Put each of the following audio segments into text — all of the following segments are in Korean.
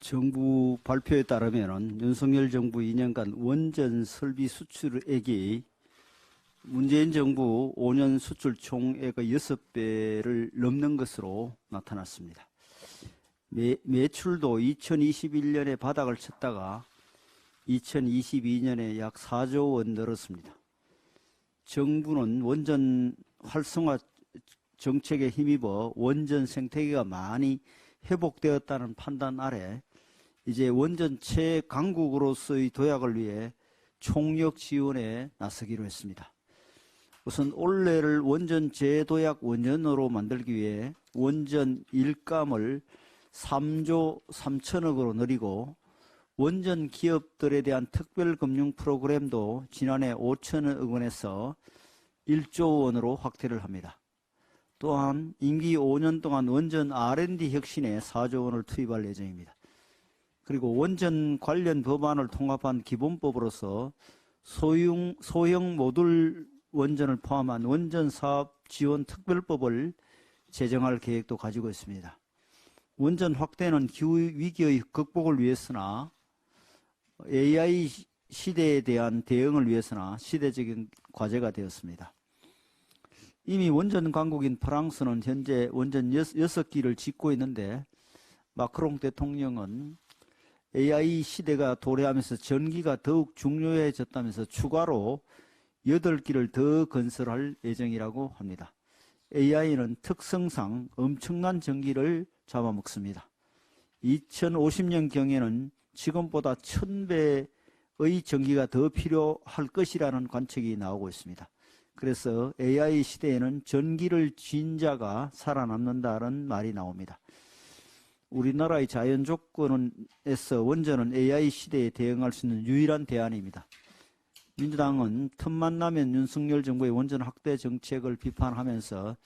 정부 발표에 따르면 윤석열 정부 2년간 원전 설비 수출액이 문재인 정부 5년 수출 총액의 6배를 넘는 것으로 나타났습니다. 매출도 2021년에 바닥을 쳤다가 2022년에 약 4조 원 늘었습니다. 정부는 원전 활성화 정책에 힘입어 원전 생태계가 많이 회복되었다는 판단 아래 이제 원전 최강국으로서의 도약을 위해 총력 지원에 나서기로 했습니다. 우선 올해를 원전 재도약 원전으로 만들기 위해 원전 일감을 3조 3천억으로 늘리고 원전 기업들에 대한 특별금융 프로그램도 지난해 5천억 원에서 1조 원으로 확대를 합니다. 또한 임기 5년 동안 원전 R&D 혁신에 4조 원을 투입할 예정입니다. 그리고 원전 관련 법안을 통합한 기본법으로서 소형 모듈 원전을 포함한 원전 사업 지원 특별법을 제정할 계획도 가지고 있습니다. 원전 확대는 기후 위기의 극복을 위해서나 AI 시대에 대한 대응을 위해서나 시대적인 과제가 되었습니다. 이미 원전 강국인 프랑스는 현재 원전 6기를 짓고 있는데 마크롱 대통령은 AI 시대가 도래하면서 전기가 더욱 중요해졌다면서 추가로 8기를 더 건설할 예정이라고 합니다. AI는 특성상 엄청난 전기를 잡아먹습니다. 2050년경에는 지금보다 1000배의 전기가 더 필요할 것이라는 관측이 나오고 있습니다. 그래서 AI 시대에는 전기를 쥔 자가 살아남는다는 말이 나옵니다. 우리나라의 자연 조건에서 원전은 AI 시대에 대응할 수 있는 유일한 대안입니다. 민주당은 틈만 나면 윤석열 정부의 원전 확대 정책을 비판하면서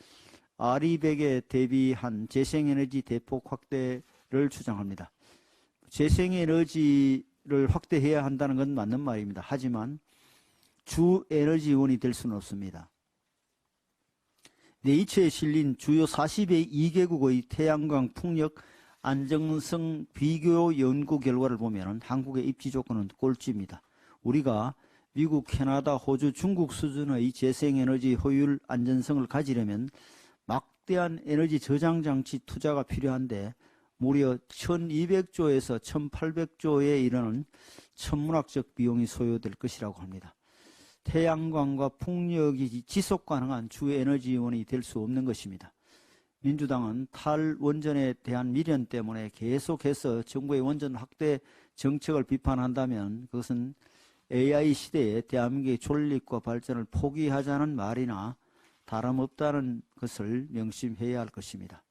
아리백에 대비한 재생에너지 대폭 확대를 주장합니다. 재생에너지를 확대해야 한다는 건 맞는 말입니다. 하지만 주 에너지원이 될 수는 없습니다. 네이처에 실린 주요 42개국의 태양광 풍력 안정성 비교 연구 결과를 보면 한국의 입지 조건은 꼴찌입니다. 우리가 미국, 캐나다, 호주, 중국 수준의 재생에너지 효율 안전성을 가지려면 막대한 에너지 저장 장치 투자가 필요한데 무려 1200조에서 1800조에 이르는 천문학적 비용이 소요될 것이라고 합니다. 태양광과 풍력이 지속 가능한 주 에너지원이 될 수 없는 것입니다. 민주당은 탈원전에 대한 미련 때문에 계속해서 정부의 원전 확대 정책을 비판한다면 그것은 AI 시대에 대한민국의 존립과 발전을 포기하자는 말이나 다름없다는 것을 명심해야 할 것입니다.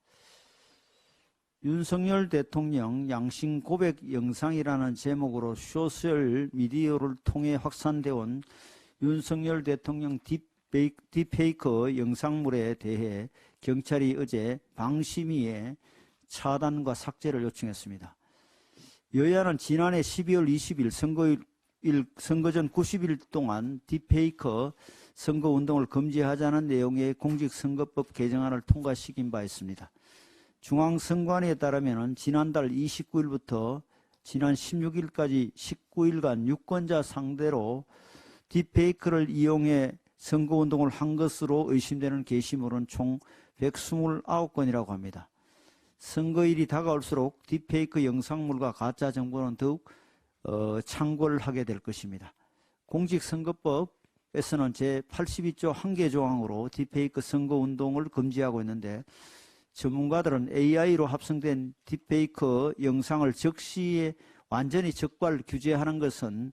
윤석열 대통령 양심 고백 영상이라는 제목으로 소셜 미디어를 통해 확산되어 온 윤석열 대통령 딥페이크 영상물에 대해 경찰이 어제 방심위에 차단과 삭제를 요청했습니다. 여야는 지난해 12월 20일 선거 전 90일 동안 딥페이크 선거운동을 금지하자는 내용의 공직선거법 개정안을 통과시킨 바 있습니다. 중앙선관위에 따르면 지난달 29일부터 지난 16일까지 19일간 유권자 상대로 딥페이크를 이용해 선거운동을 한 것으로 의심되는 게시물은 총 129건이라고 합니다. 선거일이 다가올수록 딥페이크 영상물과 가짜 정보는 더욱 창궐 하게 될 것입니다. 공직선거법에서는 제82조 1개 조항으로 딥페이크 선거운동을 금지하고 있는데 전문가들은 AI로 합성된 딥페이크 영상을 적시에 완전히 적발 규제하는 것은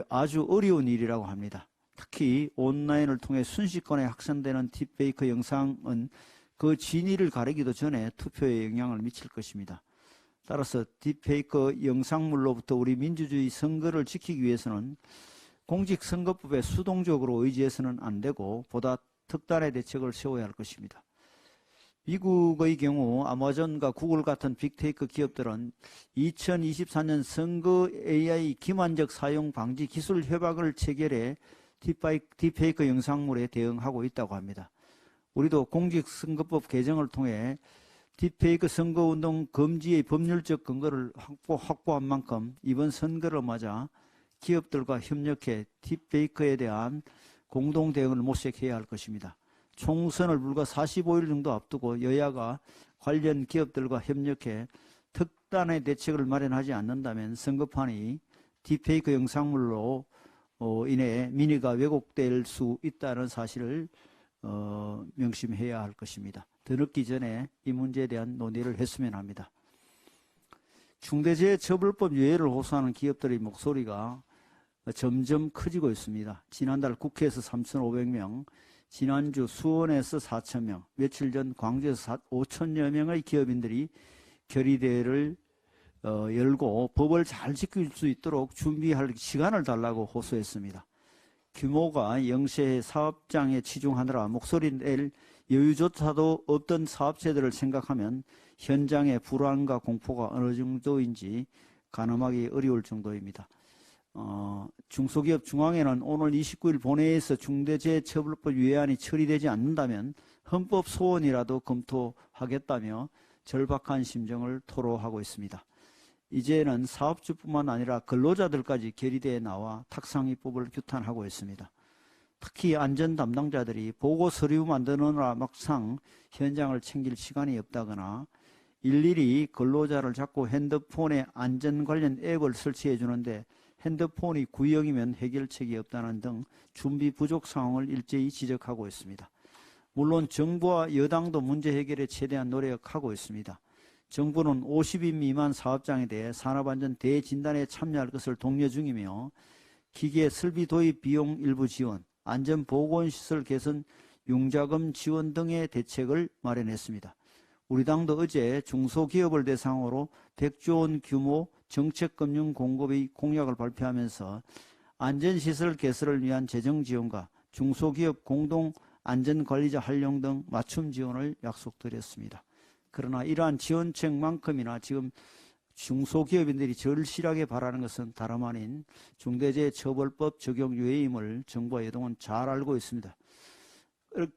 아주 어려운 일이라고 합니다. 특히 온라인을 통해 순식간에 확산되는 딥페이크 영상은 그 진위를 가리기도 전에 투표에 영향을 미칠 것입니다. 따라서 딥페이크 영상물로부터 우리 민주주의 선거를 지키기 위해서는 공직선거법에 수동적으로 의지해서는 안 되고 보다 특단의 대책을 세워야 할 것입니다. 미국의 경우 아마존과 구글 같은 빅테이크 기업들은 2024년 선거 AI 기만적 사용 방지 기술 협약을 체결해 딥페이크 영상물에 대응하고 있다고 합니다. 우리도 공직선거법 개정을 통해 딥페이크 선거운동 금지의 법률적 근거를 확보한 만큼 이번 선거를 맞아 기업들과 협력해 딥페이크에 대한 공동대응을 모색해야 할 것입니다. 총선을 불과 45일 정도 앞두고 여야가 관련 기업들과 협력해 특단의 대책을 마련하지 않는다면 선거판이 딥페이크 영상물로 인해 민의가 왜곡될 수 있다는 사실을 명심해야 할 것입니다. 더 늦기 전에 이 문제에 대한 논의를 했으면 합니다. 중대재해처벌법 유예를 호소하는 기업들의 목소리가 점점 커지고 있습니다. 지난달 국회에서 3,500명, 지난주 수원에서 4,000명, 며칠 전 광주에서 5,000여 명의 기업인들이 결의대회를 열고 법을 잘 지킬 수 있도록 준비할 시간을 달라고 호소했습니다. 규모가 영세의 사업장에 치중하느라 목소리 낼 여유조차도 없던 사업체들을 생각하면 현장의 불안과 공포가 어느 정도인지 가늠하기 어려울 정도입니다. 중소기업 중앙회는 오늘 29일 본회의에서 중대재해처벌법 유예안이 처리되지 않는다면 헌법 소원이라도 검토하겠다며 절박한 심정을 토로하고 있습니다. 이제는 사업주뿐만 아니라 근로자들까지 결의대에 나와 탁상 입법을 규탄하고 있습니다. 특히 안전 담당자들이 보고 서류 만드느라 막상 현장을 챙길 시간이 없다거나 일일이 근로자를 잡고 핸드폰에 안전 관련 앱을 설치해 주는데 핸드폰이 구형이면 해결책이 없다는 등 준비 부족 상황을 일제히 지적하고 있습니다. 물론 정부와 여당도 문제 해결에 최대한 노력하고 있습니다. 정부는 50인 미만 사업장에 대해 산업안전 대진단에 참여할 것을 독려 중이며 기계 설비 도입 비용 일부 지원, 안전보건시설 개선, 융자금 지원 등의 대책을 마련했습니다. 우리 당도 어제 중소기업을 대상으로 100조 원 규모 정책금융 공급의 공약을 발표하면서 안전시설 개설을 위한 재정 지원과 중소기업 공동 안전관리자 활용 등 맞춤 지원을 약속드렸습니다. 그러나 이러한 지원책만큼이나 지금 중소기업인들이 절실하게 바라는 것은 다름 아닌 중대재해처벌법 적용 유예임을 정부와 여당은 잘 알고 있습니다.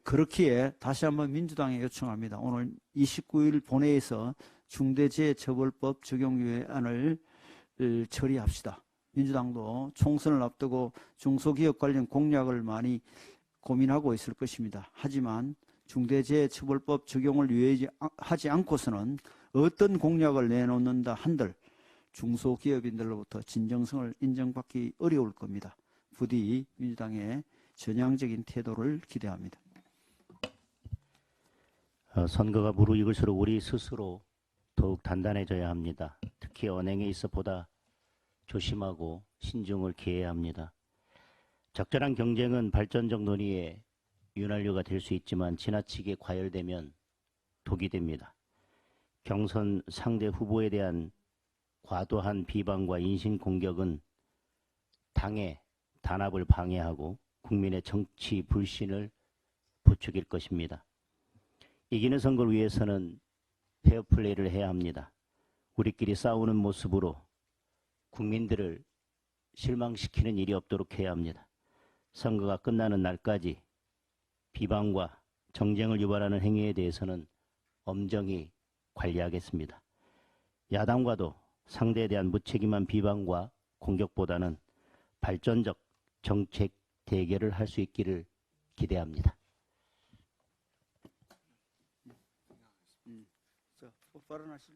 그렇기에 다시 한번 민주당에 요청합니다. 오늘 29일 본회의에서 중대재해처벌법 적용 유예안을 처리합시다. 민주당도 총선을 앞두고 중소기업 관련 공약을 많이 고민하고 있을 것입니다. 하지만 중대재해처벌법 적용을 유예하지 않고서는 어떤 공약을 내놓는다 한들 중소기업인들로부터 진정성을 인정받기 어려울 겁니다. 부디 민주당의 전향적인 태도를 기대합니다. 선거가 무르익을수록 우리 스스로 더욱 단단해져야 합니다. 특히 언행에 있어 보다 조심하고 신중을 기해야 합니다. 적절한 경쟁은 발전적 논의의 윤활유가 될 수 있지만 지나치게 과열되면 독이 됩니다. 경선 상대 후보에 대한 과도한 비방과 인신공격은 당의 단합을 방해하고 국민의 정치 불신을 부추길 것입니다. 이기는 선거를 위해서는 페어플레이를 해야 합니다. 우리끼리 싸우는 모습으로 국민들을 실망시키는 일이 없도록 해야 합니다. 선거가 끝나는 날까지 비방과 정쟁을 유발하는 행위에 대해서는 엄정히 관리하겠습니다. 야당과도 상대에 대한 무책임한 비방과 공격보다는 발전적 정책 대결을 할 수 있기를 기대합니다. 자, 발언하실.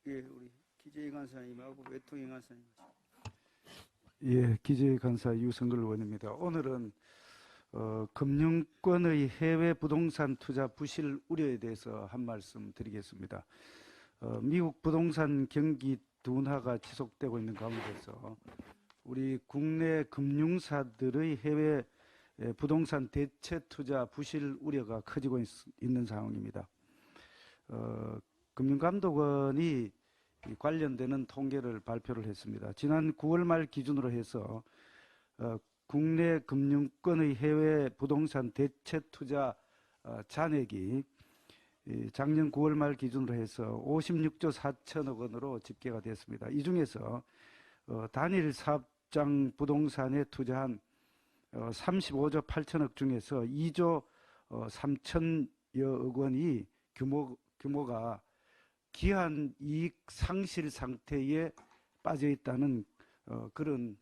예, 우리 기재희 간사님하고 외통위 간사님. 예, 기재희 간사 유성글 의원입니다. 오늘은 금융권의 해외 부동산 투자 부실 우려에 대해서 한 말씀 드리겠습니다. 미국 부동산 경기 둔화가 지속되고 있는 가운데서 우리 국내 금융사들의 해외 부동산 대체 투자 부실 우려가 커지고 있는 상황입니다. 금융감독원이 관련되는 통계를 발표를 했습니다. 지난 9월 말 기준으로 해서 국내 금융권의 해외 부동산 대체 투자 잔액이 작년 9월 말 기준으로 해서 56조 4천억 원으로 집계가 됐습니다. 이 중에서 단일 사업장 부동산에 투자한 35조 8천억 중에서 2조 3천여억 원이 규모가 기한 이익 상실 상태에 빠져 있다는 그런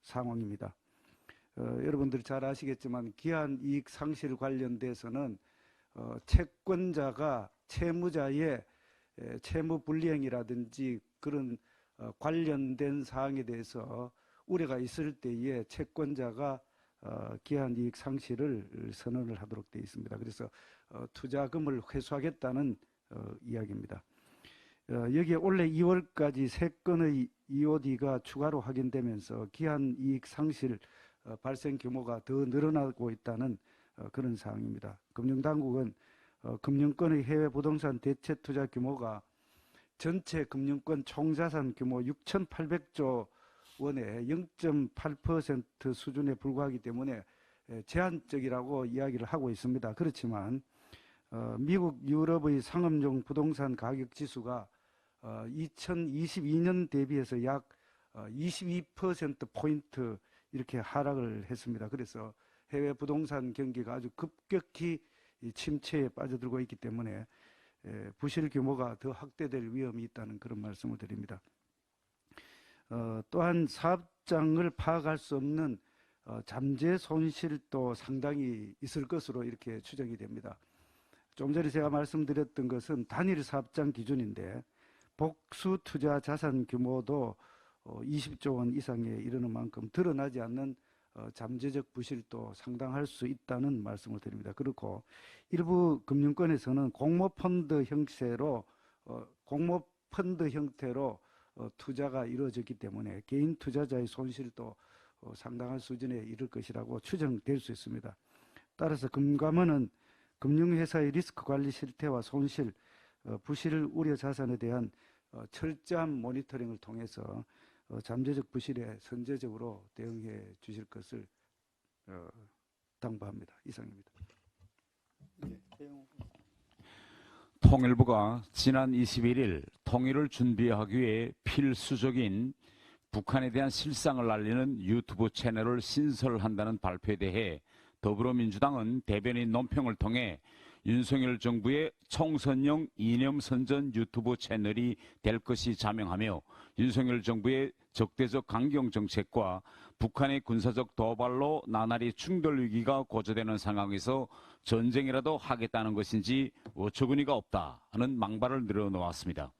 상황입니다. 여러분들이 잘 아시겠지만 기한 이익 상실 관련돼서는 채권자가 채무자의 채무 불이행이라든지 그런 관련된 사항에 대해서 우려가 있을 때에 채권자가 기한 이익 상실을 선언을 하도록 되어 있습니다. 그래서 투자금을 회수하겠다는 이야기입니다. 여기에 올해 2월까지 3건의 EOD가 추가로 확인되면서 기한 이익 상실 발생 규모가 더 늘어나고 있다는 그런 사항입니다. 금융당국은 금융권의 해외 부동산 대체 투자 규모가 전체 금융권 총자산 규모 6,800조 원의 0.8% 수준에 불과하기 때문에 제한적이라고 이야기를 하고 있습니다. 그렇지만 미국, 유럽의 상업용 부동산 가격 지수가 2022년 대비해서 약 22%포인트 이렇게 하락을 했습니다. 그래서 해외 부동산 경기가 아주 급격히 침체에 빠져들고 있기 때문에 부실 규모가 더 확대될 위험이 있다는 그런 말씀을 드립니다. 또한 사업장을 파악할 수 없는 잠재 손실도 상당히 있을 것으로 이렇게 추정이 됩니다. 좀 전에 제가 말씀드렸던 것은 단일 사업장 기준인데 복수 투자 자산 규모도 20조 원 이상에 이르는 만큼 드러나지 않는 잠재적 부실도 상당할 수 있다는 말씀을 드립니다. 그렇고 일부 금융권에서는 공모펀드 형태로 투자가 이루어졌기 때문에 개인 투자자의 손실도 상당한 수준에 이를 것이라고 추정될 수 있습니다. 따라서 금감원은 금융회사의 리스크 관리 실태와 손실, 부실 우려 자산에 대한 철저한 모니터링을 통해서 잠재적 부실에 선제적으로 대응해 주실 것을 당부합니다. 이상입니다. 통일부가 지난 21일 통일을 준비하기 위해 필수적인 북한에 대한 실상을 알리는 유튜브 채널을 신설한다는 발표에 대해 더불어민주당은 대변인 논평을 통해 윤석열 정부의 총선용 이념선전 유튜브 채널이 될 것이 자명하며 윤석열 정부의 적대적 강경 정책과 북한의 군사적 도발로 나날이 충돌 위기가 고조되는 상황에서 전쟁이라도 하겠다는 것인지 어처구니가 없다는 망발을 늘어놓았습니다.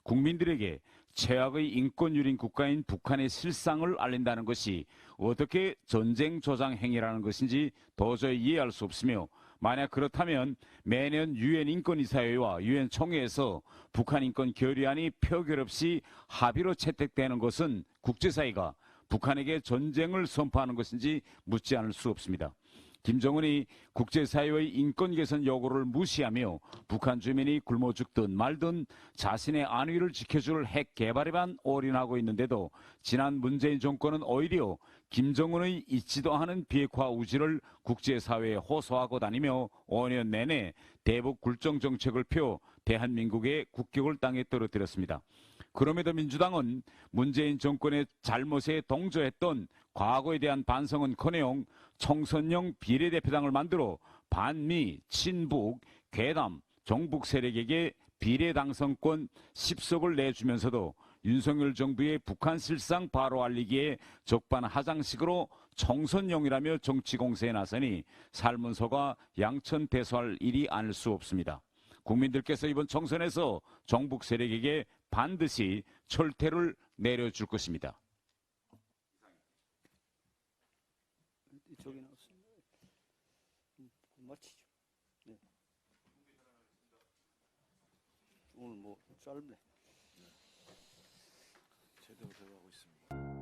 국민들에게 최악의 인권유린 국가인 북한의 실상을 알린다는 것이 어떻게 전쟁 조장 행위라는 것인지 도저히 이해할 수 없으며 만약 그렇다면 매년 유엔 인권이사회와 유엔 총회에서 북한 인권 결의안이 표결 없이 합의로 채택되는 것은 국제사회가 북한에게 전쟁을 선포하는 것인지 묻지 않을 수 없습니다. 김정은이 국제사회의 인권 개선 요구를 무시하며 북한 주민이 굶어 죽든 말든 자신의 안위를 지켜줄 핵 개발에만 올인하고 있는데도 지난 문재인 정권은 오히려 김정은의 있지도 않은 비핵화 우지를 국제사회에 호소하고 다니며 5년 내내 대북 굴종 정책을 펴 대한민국의 국격을 땅에 떨어뜨렸습니다. 그럼에도 민주당은 문재인 정권의 잘못에 동조했던 과거에 대한 반성은커녕 총선용 비례대표당을 만들어 반미, 친북, 괴담, 종북 세력에게 비례당선권 10석을 내주면서도 윤석열 정부의 북한 실상 바로 알리기에 적반하장식으로 총선용이라며 정치 공세에 나서니 살문소가 양천대소할 일이 아닐 수 없습니다. 국민들께서 이번 총선에서 종북 세력에게 반드시 철퇴를 내려줄 것입니다. 이쪽에 나왔습니다. 마치죠. 네. 오늘 뭐 짧네. 제대로 들어가고 있습니다.